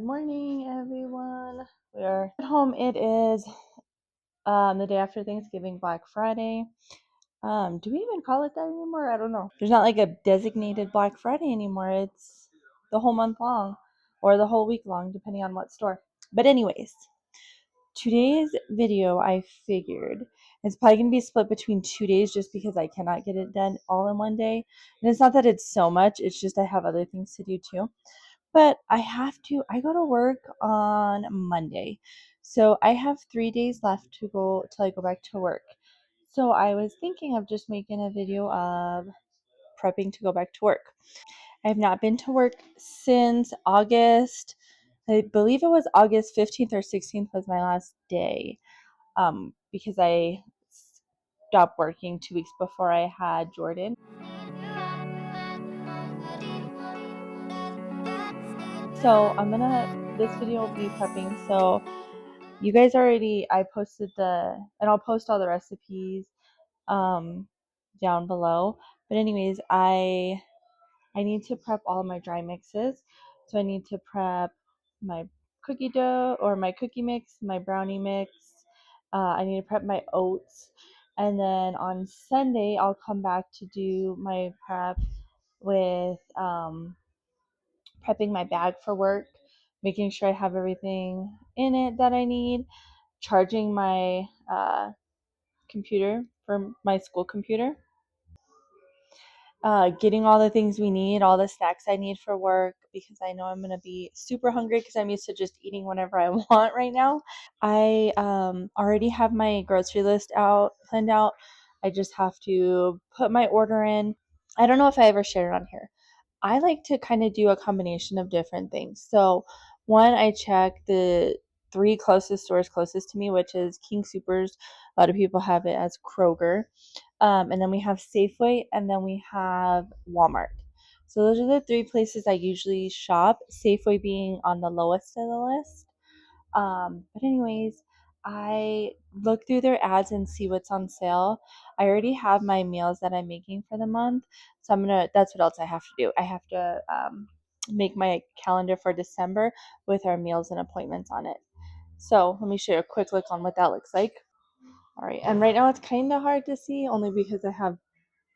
morning, everyone. We're at home. It is the day after Thanksgiving, Black Friday. Do we even call it that anymore? I don't know. There's not like a designated Black Friday anymore. It's the whole month long or the whole week long, depending on what store. But anyways, today's video, I figured it's probably going to be split between 2 days just because I cannot get it done all in one day. And it's not that it's so much. It's just I have other things to do too. But I go to work on Monday. So I have 3 days left to go till I go back to work. So I was thinking of just making a video of prepping to go back to work. I have not been to work since August. I believe it was August 15th or 16th was my last day. Because I stopped working 2 weeks before I had Jordan. So this video will be prepping. So you guys I posted and I'll post all the recipes down below. But anyways, I need to prep all of my dry mixes. So I need to prep my cookie dough or my cookie mix, my brownie mix. I need to prep my oats. And then on Sunday, I'll come back to do my prep with prepping my bag for work, making sure I have everything in it that I need, charging my computer for my school computer, getting all the things we need, all the snacks I need for work because I know I'm going to be super hungry because I'm used to just eating whenever I want right now. I already have my grocery list planned out. I just have to put my order in. I don't know if I ever shared it on here. I like to kind of do a combination of different things. So, one, I check the 3 closest stores closest to me, which is King Soopers. A lot of people have it as Kroger. And then we have Safeway, and then we have Walmart. So those are the 3 places I usually shop, Safeway being on the lowest of the list. But anyways, I look through their ads and see what's on sale. I already have my meals that I'm making for the month. So that's what else I have to do. I have to make my calendar for December with our meals and appointments on it. So let me show you a quick look on what that looks like. All right. And right now it's kind of hard to see only because I have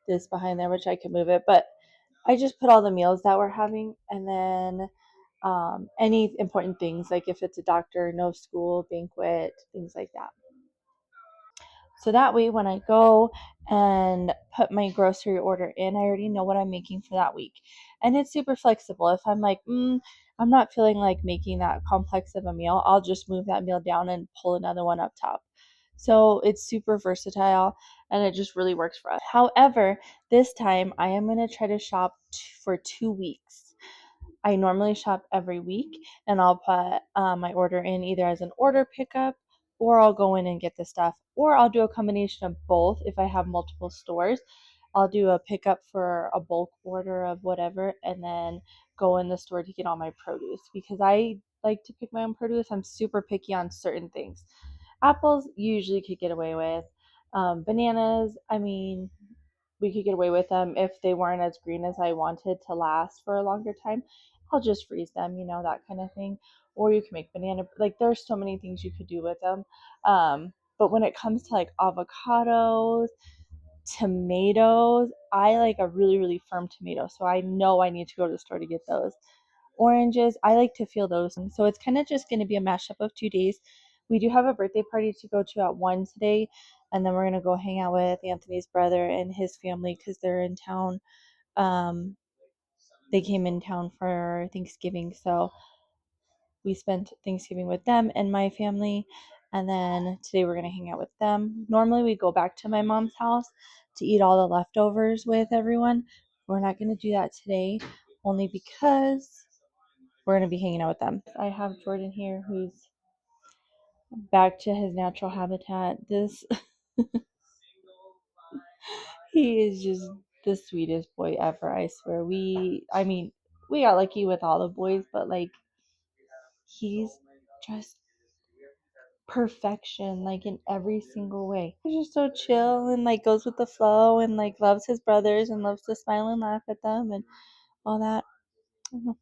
this behind there, which I can move it. But I just put all the meals that we're having and then any important things, like if it's a doctor, no school, banquet, things like that. So that way, when I go and put my grocery order in, I already know what I'm making for that week. And it's super flexible. If I'm like, I'm not feeling like making that complex of a meal, I'll just move that meal down and pull another one up top. So it's super versatile and it just really works for us. However, this time I am going to try to shop for 2 weeks. I normally shop every week and I'll put my order in either as an order pickup or I'll go in and get the stuff, or I'll do a combination of both if I have multiple stores. I'll do a pickup for a bulk order of whatever and then go in the store to get all my produce because I like to pick my own produce. I'm super picky on certain things. Apples usually could get away with. Bananas, I mean, we could get away with them if they weren't as green as I wanted to last for a longer time. I'll just freeze them, that kind of thing. Or you can make banana, like there's so many things you could do with them. But when it comes to like avocados, tomatoes, I like a really, really firm tomato. So I know I need to go to the store to get those. Oranges, I like to feel those. So it's kind of just going to be a mashup of 2 days. We do have a birthday party to go to at 1 today, and then we're going to go hang out with Anthony's brother and his family because they're in town. They came in town for Thanksgiving, so we spent Thanksgiving with them and my family, and then today we're going to hang out with them. Normally we go back to my mom's house to eat all the leftovers with everyone. We're not going to do that today, only because we're going to be hanging out with them. I have Jordan here who's back to his natural habitat. He is just the sweetest boy ever, I swear. We got lucky with all the boys, but like he's just perfection, like in every single way. He's just so chill and like goes with the flow and like loves his brothers and loves to smile and laugh at them and all that. But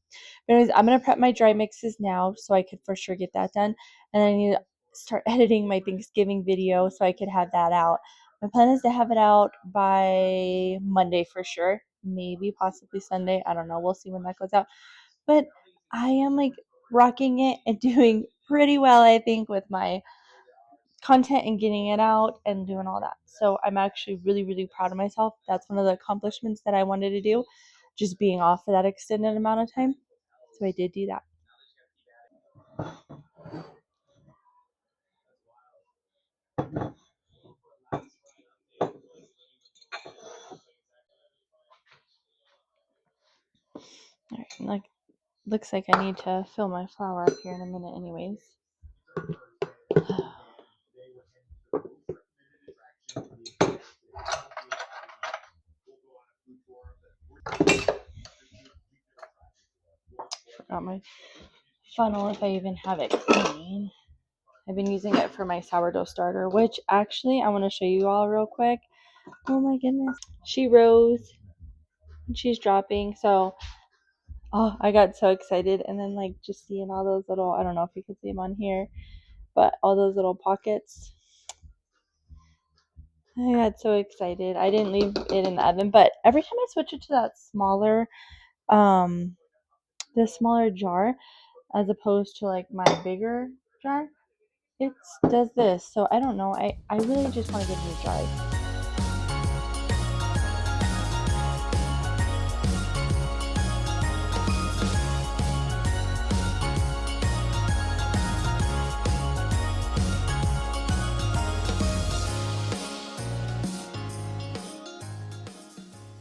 anyways, I'm gonna prep my dry mixes now so I could for sure get that done. And I need to start editing my Thanksgiving video so I could have that out. My plan is to have it out by Monday for sure. Maybe possibly Sunday. I don't know. We'll see when that goes out. But I am like rocking it and doing pretty well, I think, with my content and getting it out and doing all that. So I'm actually really, really proud of myself. That's one of the accomplishments that I wanted to do, just being off for that extended amount of time. So I did do that. All right, like looks like I need to fill my flour up here in a minute anyways. Forgot my funnel if I even have it clean. I've been using it for my sourdough starter, which actually I want to show you all real quick. Oh my goodness. She rose and she's dropping. So, oh, I got so excited. And then like just seeing all those little, I don't know if you can see them on here, but all those little pockets. I got so excited. I didn't leave it in the oven, but every time I switch it to that smaller, the smaller jar, as opposed to like my bigger jar, it does this. So I don't know. I really just want to get new jars.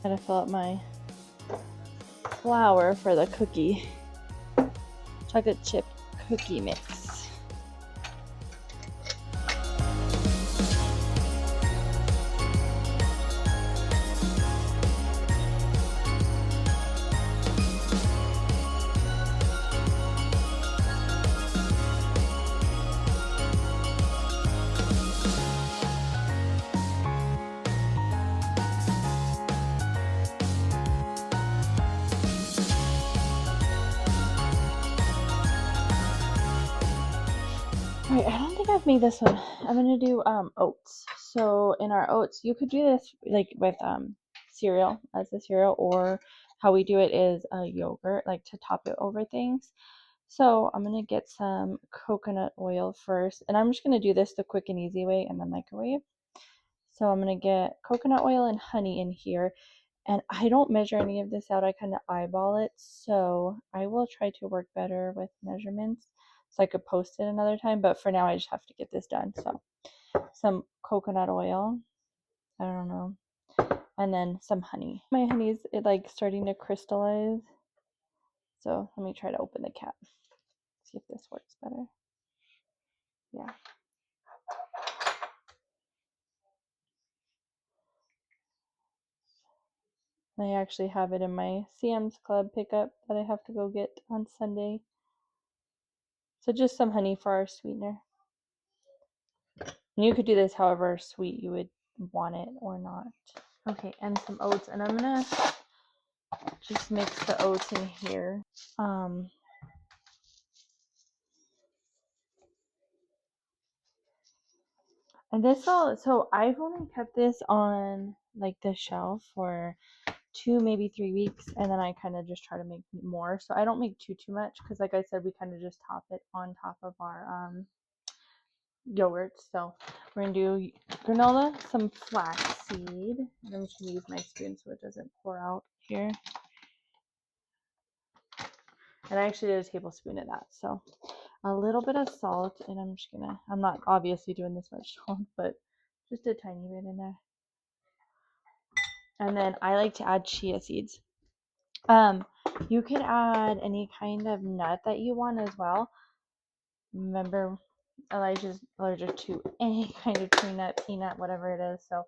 Gotta fill up my flour for the cookie, chocolate chip cookie mix. Alright, I don't think I've made this one. I'm gonna do oats. So in our oats, you could do this like with cereal as a cereal, or how we do it is a yogurt, like to top it over things. So I'm gonna get some coconut oil first, and I'm just gonna do this the quick and easy way in the microwave. So I'm gonna get coconut oil and honey in here. And I don't measure any of this out. I kind of eyeball it. So I will try to work better with measurements so I could post it another time. But for now, I just have to get this done. So some coconut oil. I don't know. And then some honey. My honey's like starting to crystallize. So let me try to open the cap. See if this works better. Yeah. I actually have it in my Sam's Club pickup that I have to go get on Sunday. So just some honey for our sweetener. And you could do this however sweet you would want it or not. Okay, and some oats. And I'm going to just mix the oats in here. And this all, so I've only kept this on like the shelf for 2, maybe 3 weeks. And then I kind of just try to make more. So I don't make too much because like I said, we kind of just top it on top of our yogurt. So we're gonna do granola, some flaxseed, and I'm just gonna use my spoon so it doesn't pour out here. And I actually did a tablespoon of that. So a little bit of salt, and I'm not obviously doing this much salt, but just a tiny bit in there. And then I like to add chia seeds. You can add any kind of nut that you want as well. Remember, Elijah's allergic to any kind of tree nut, peanut, whatever it is. So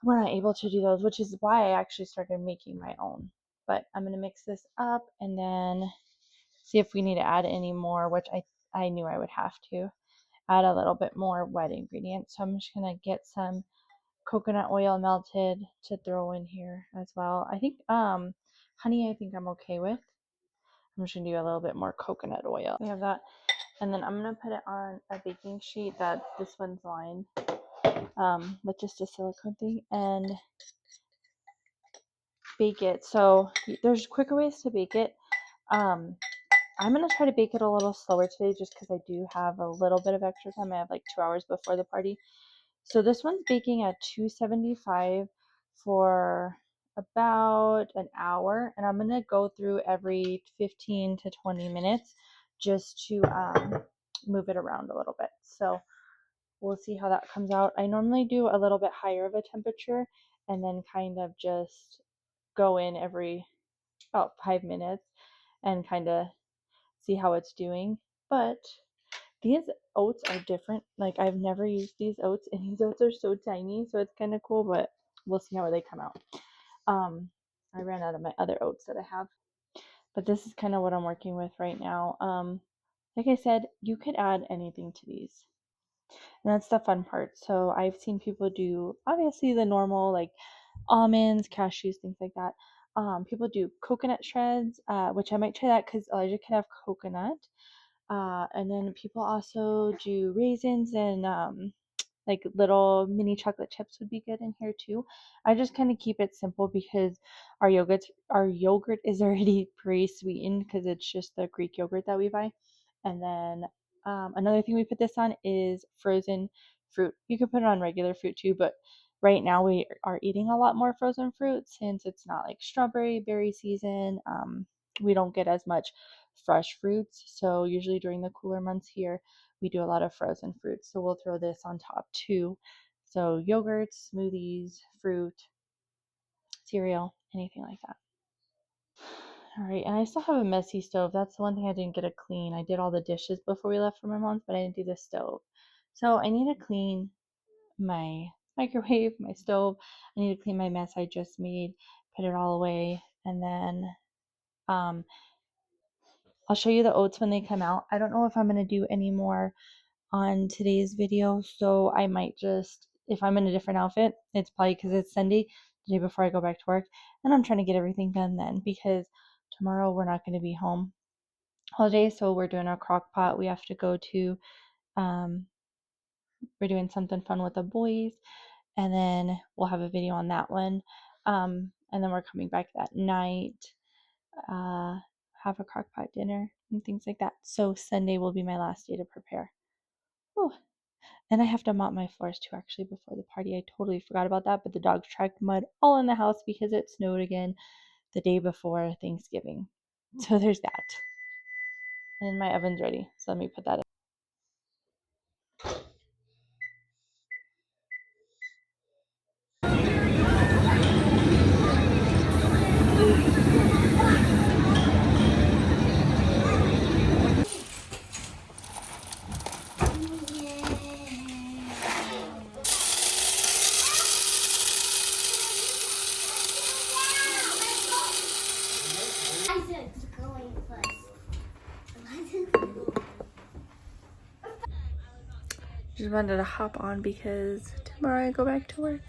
we're not able to do those, which is why I actually started making my own. But I'm going to mix this up and then see if we need to add any more, which I knew I would have to add a little bit more wet ingredients. So I'm just going to get some coconut oil melted to throw in here as well. I think Honey, I think I'm okay with. I'm just gonna do a little bit more coconut oil. We have that. And then I'm gonna put it on a baking sheet that this one's lined with just a silicone thing and bake it. So there's quicker ways to bake it. I'm gonna try to bake it a little slower today just because I do have a little bit of extra time. I have like 2 hours before the party. So this one's baking at 275 for about an hour, and I'm gonna go through every 15 to 20 minutes just to move it around a little bit. So we'll see how that comes out. I normally do a little bit higher of a temperature and then kind of just go in every about 5 minutes and kind of see how it's doing. But these oats are different. Like I've never used these oats, and these oats are so tiny, so it's kind of cool. But we'll see how they come out. I ran out of my other oats that I have, but this is kind of what I'm working with right now. Like I said, you could add anything to these, and that's the fun part. So I've seen people do obviously the normal like almonds, cashews, things like that. People do coconut shreds, which I might try that because Elijah can have coconut. And then people also do raisins and like little mini chocolate chips would be good in here too. I just kind of keep it simple because our yogurt is already pre-sweetened because it's just the Greek yogurt that we buy. And then another thing we put this on is frozen fruit. You could put it on regular fruit too, but right now we are eating a lot more frozen fruit since it's not like strawberry berry season. We don't get as much fresh fruits, so usually during the cooler months here we do a lot of frozen fruits. So we'll throw this on top too. So yogurts, smoothies, fruit, cereal, anything like that. All right, and I still have a messy stove. That's the one thing I didn't get to clean. I did all the dishes before we left for my mom's, but I didn't do the stove. So I need to clean my microwave, my stove. I need to clean my mess I just made, put it all away, and then um, I'll show you the oats when they come out. I don't know if I'm going to do any more on today's video, so I might just, if I'm in a different outfit, it's probably because it's Sunday, the day before I go back to work, and I'm trying to get everything done then because tomorrow we're not going to be home holiday, so we're doing our crock pot. We have to go to, we're doing something fun with the boys, and then we'll have a video on that one, and then we're coming back that night, have a crock pot dinner and things like that. So Sunday will be my last day to prepare. Whew. And I have to mop my floors too, actually, before the party. I totally forgot about that, but the dogs tracked mud all in the house because it snowed again the day before Thanksgiving. So there's that. And my oven's ready, so let me put that in. Just wanted to hop on because tomorrow I go back to work.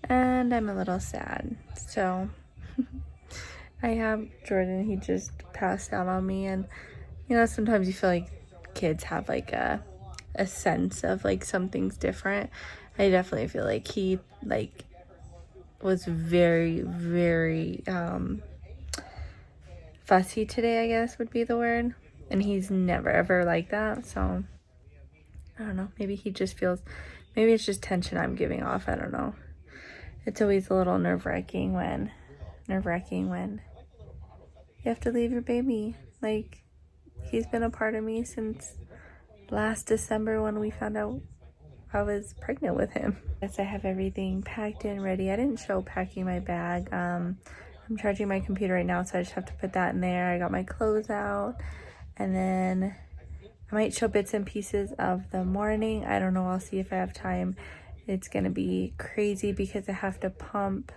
And I'm a little sad. So I have Jordan, he just passed out on me, and you know, sometimes you feel like kids have like a sense of like something's different. I definitely feel like he like was very, very fussy today, I guess would be the word. And he's never ever like that. So I don't know. Maybe he just feels, maybe it's just tension I'm giving off. I don't know. It's always a little nerve-wracking when you have to leave your baby. Like, he's been a part of me since last December when we found out I was pregnant with him. Yes, I have everything packed and ready. I didn't show packing my bag. I'm charging my computer right now, so I just have to put that in there. I got my clothes out, and then I might show bits and pieces of the morning. I don't know. I'll see if I have time. It's gonna be crazy because I have to pump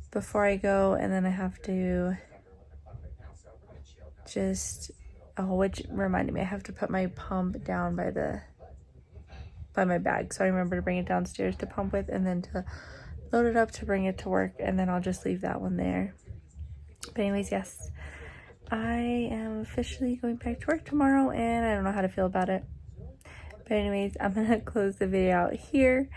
before I go, and then I have to just, oh, which reminded me, I have to put my pump down by my bag, so I remember to bring it downstairs to pump with, and then to load it up to bring it to work, and then I'll just leave that one there. But anyways, yes, I am officially going back to work tomorrow, and I don't know how to feel about it. But anyways, I'm gonna close the video out here.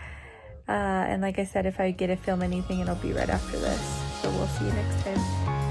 And like I said, if I get to film anything, it'll be right after this. So we'll see you next time.